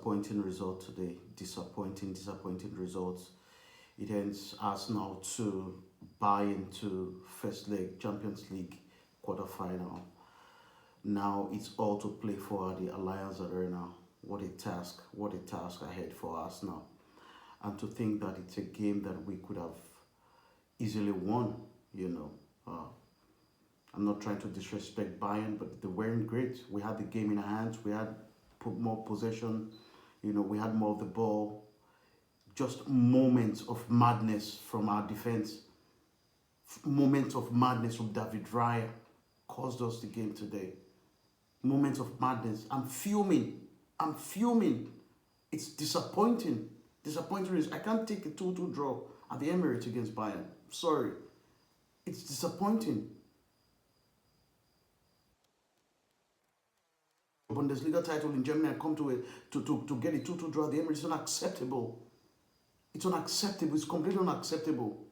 disappointing result today. Disappointing results. It ends Arsenal 2, Bayern 2, first leg, Champions League quarterfinal. Now it's all to play for the Allianz Arena. What a task ahead for Arsenal. And to think that it's a game that we could have easily won, you know. I'm not trying to disrespect Bayern, but they weren't great. We had the game in our hands. We had more possession. You know, we had more of the ball. Just moments of madness from our defense. Moments of madness from David Raya caused us the game today. Moments of madness. I'm fuming. It's disappointing. Disappointing is I can't take a 2-2 draw at the Emirates against Bayern. Sorry. It's disappointing. Bundesliga title in Germany and come to get a 2-2 draw at the Emirates is unacceptable. It's unacceptable. It's completely unacceptable.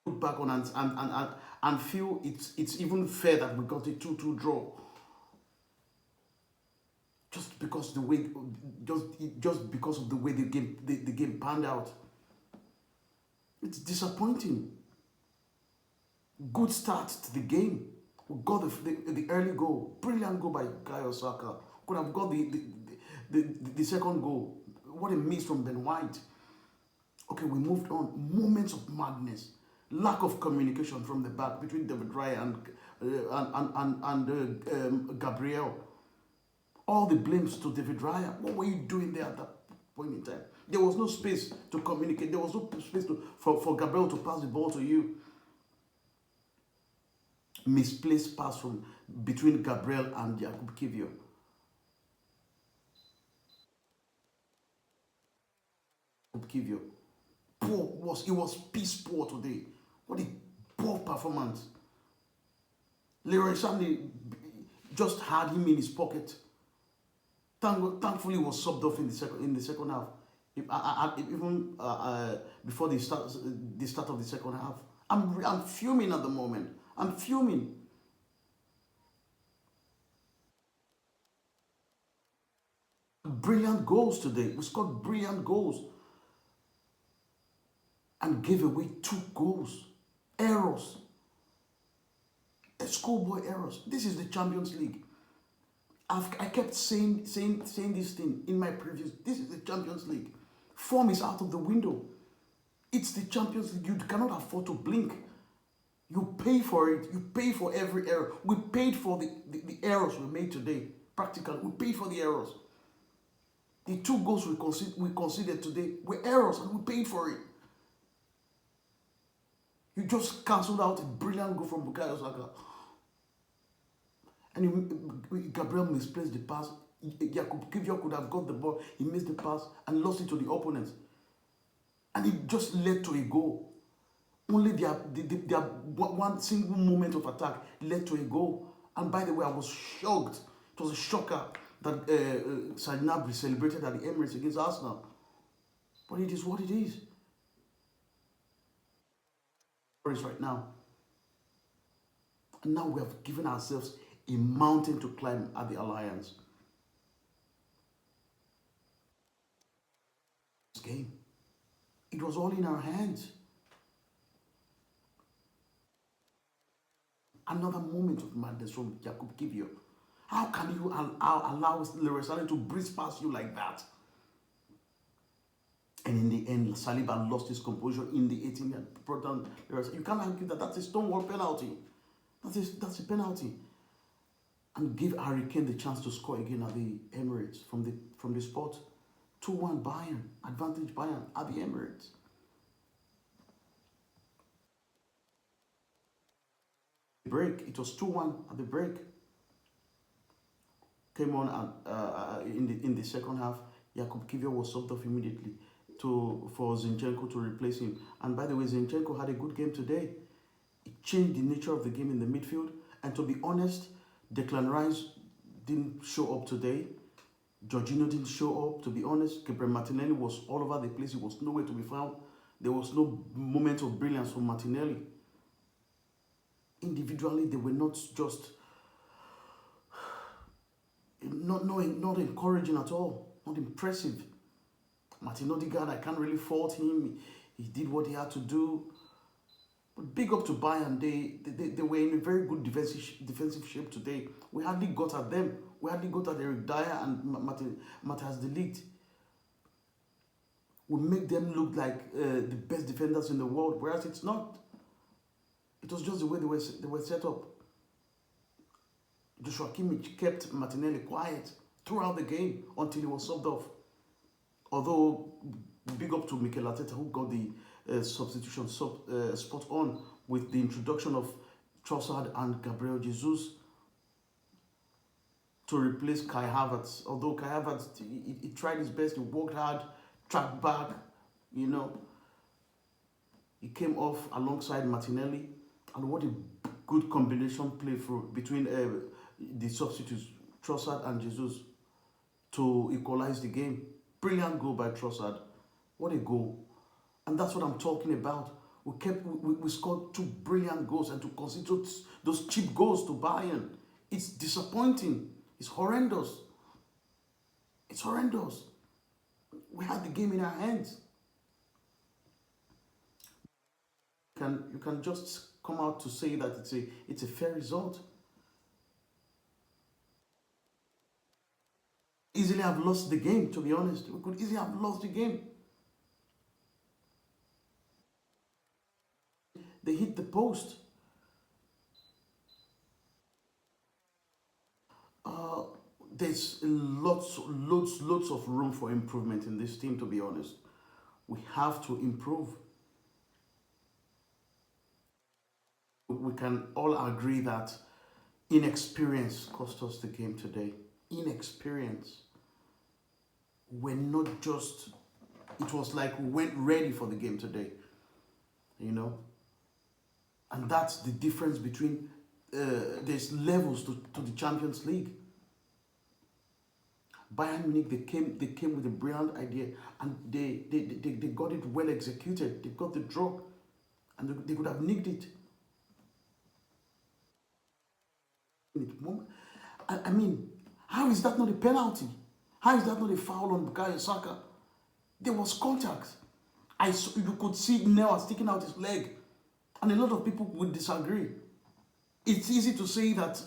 Look back on and feel it's even fair that we got a 2-2 draw. Just because of the way the game panned out. It's disappointing. Good start to the game. We got the early goal. Brilliant goal by Bukayo Saka. Could have got the second goal. What a miss from Ben White. Okay, we moved on. Moments of madness. Lack of communication from the back between David Raya and Gabriel. All the blames to David Raya. What were you doing there at that point in time? There was no space to communicate. There was no space for Gabriel to pass the ball to you. Misplaced pass from between Gabriel and Jakub Kiwior. It was piss poor today. What a poor performance. Leroy Sané just had him in his pocket. Thankfully, was subbed off in the second half. Even before the start of the second half, I'm fuming at the moment. I'm fuming. Brilliant goals today. We scored brilliant goals and gave away 2 goals. Errors. Schoolboy errors. This is the Champions League. I kept saying this thing in my previous. This is the Champions League. Form is out of the window. It's the Champions League. You cannot afford to blink. You pay for it. You pay for every error. We paid for the errors we made today. Practically, we paid for the errors. The 2 goals we considered today were errors, and we paid for it. You just cancelled out a brilliant goal from Bukayo Saka. And Gabriel misplaced the pass. Jakub Kiwior could have got the ball. He missed the pass and lost it to the opponents. And it just led to a goal. Only their one single moment of attack led to a goal. And by the way, I was shocked. It was a shocker that Said Gnabry celebrated at the Emirates against Arsenal. But it is what it is. Right now. And now we have given ourselves a mountain to climb at the Allianz. This game. It was all in our hands. Another moment of madness from Jakub Kiwior. How can you allow Leroy Sané to breeze past you like that? And in the end, Saliba lost his composure in the 18th. You can't argue that that's a stonewall penalty. That's a penalty. And give Harry Kane the chance to score again at the Emirates from the spot. 2-1 Bayern. Advantage Bayern at the Emirates. Break. It was 2-1 at the break. Came on in the second half. Jakub Kiwior was subbed off immediately for Zinchenko to replace him. And by the way, Zinchenko had a good game today. It changed the nature of the game in the midfield. And to be honest, Declan Rice didn't show up today. Jorginho didn't show up, to be honest. Gabriel Martinelli was all over the place. He was nowhere to be found. There was no moment of brilliance from Martinelli. Individually, they were not just not encouraging at all, not impressive. Martin Odegaard, I can't really fault him. He did what he had to do. But big up to Bayern. They were in a very good defensive shape today. We hardly got at them. We hardly got at Eric Dyer and Matthias de Ligt. We make them look like the best defenders in the world, whereas it's not. It was just the way they were set up. Joshua Kimmich kept Martinelli quiet throughout the game until he was subbed off. Although, big up to Mikel Arteta, who got the substitution spot on with the introduction of Trossard and Gabriel Jesus to replace Kai Havertz. Although Kai Havertz, he tried his best, he worked hard, tracked back, you know. He came off alongside Martinelli, and what a good combination play between the substitutes, Trossard and Jesus, to equalize the game. Brilliant goal by Trossard. What a goal. And that's what I'm talking about. We scored 2 brilliant goals, and to consider those cheap goals to Bayern, it's disappointing. It's horrendous. It's horrendous. We had the game in our hands. You can just come out to say that it's a fair result. Easily have lost the game, to be honest. We could easily have lost the game. They hit the post. There's loads of room for improvement in this team, to be honest. We have to improve. We can all agree that inexperience cost us the game today. Inexperience. We're not just, it was like we weren't ready for the game today, you know. And that's the difference between, there's levels to the Champions League. Bayern Munich, they came with a brilliant idea, and they got it well executed. They got the draw, and they could have nicked it. I mean, how is that not a penalty? How is that not a foul on Bukayo Saka? There was contact. You could see Neuer sticking out his leg, and a lot of people would disagree. It's easy to say that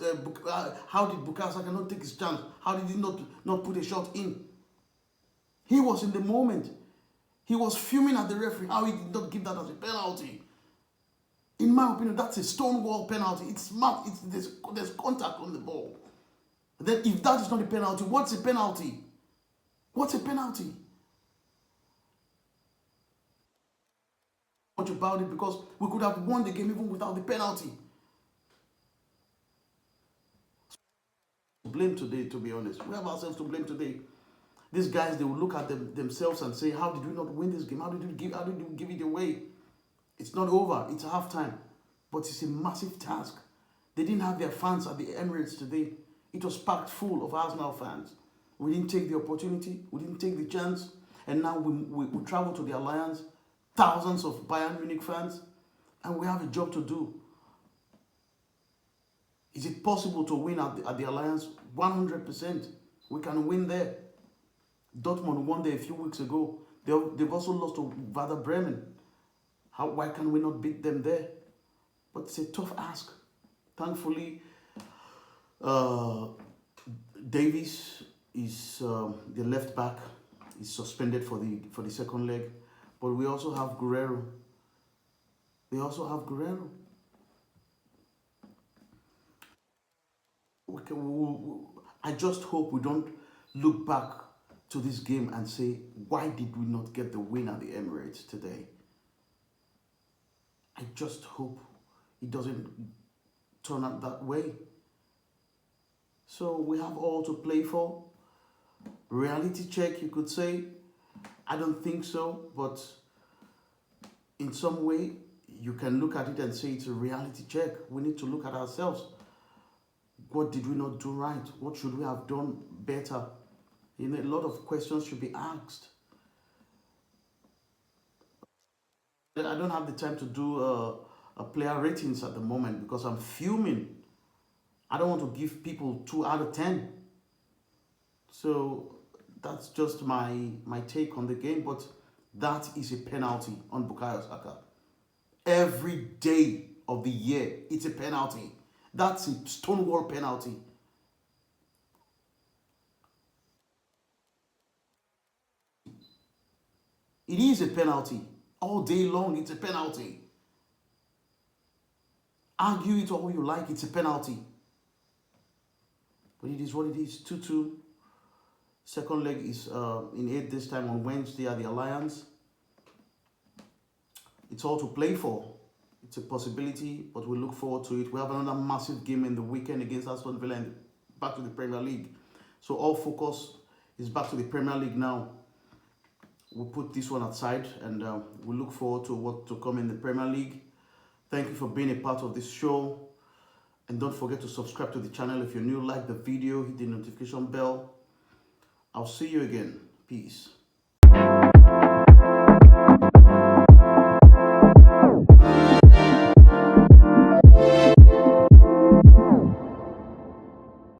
how did Bukayo Saka not take his chance? How did he not put a shot in? He was in the moment. He was fuming at the referee how he did not give that as a penalty. In my opinion, that's a stonewall penalty. It's smart. There's contact on the ball. Then if that is not a penalty, what's a penalty? What's a penalty? Much about it, because we could have won the game even without the penalty. Blame today, to be honest. We have ourselves to blame today. These guys, they will look at themselves and say, how did we not win this game? How did we give it away? It's not over. It's halftime. But it's a massive task. They didn't have their fans at the Emirates today. It was packed full of Arsenal fans. We didn't take the opportunity. We didn't take the chance. And now we travel to the Allianz. Thousands of Bayern Munich fans. And we have a job to do. Is it possible to win at the Allianz? 100%. We can win there. Dortmund won there a few weeks ago. They've also lost to Werder Bremen. Why can we not beat them there? But it's a tough ask. Thankfully, Davies is the left back is suspended for the second leg, but we also have Guerrero. I just hope we don't look back to this game and say, why did we not get the win at the Emirates today? I just hope it doesn't turn out that way. So we have all to play for. Reality check, you could say. I don't think so, but in some way, you can look at it and say it's a reality check. We need to look at ourselves. What did we not do right? What should we have done better? You know, a lot of questions should be asked. I don't have the time to do a player ratings at the moment because I'm fuming. I don't want to give people 2 out of 10. So that's just my take on the game. But that is a penalty on Bukayo Saka. Every day of the year, it's a penalty. That's a stonewall penalty. It is a penalty. All day long, it's a penalty. Argue it all you like, it's a penalty. But it is what it is. 2-2. Second leg is in 8 this time on Wednesday at the Allianz. It's all to play for. It's a possibility, but we look forward to it. We have another massive game in the weekend against Aston Villa and back to the Premier League. So all focus is back to the Premier League now. We'll put this one aside and we look forward to what to come in the Premier League. Thank you for being a part of this show. And don't forget to subscribe to the channel if you're new. Like the video, hit the notification bell. I'll see you again. Peace.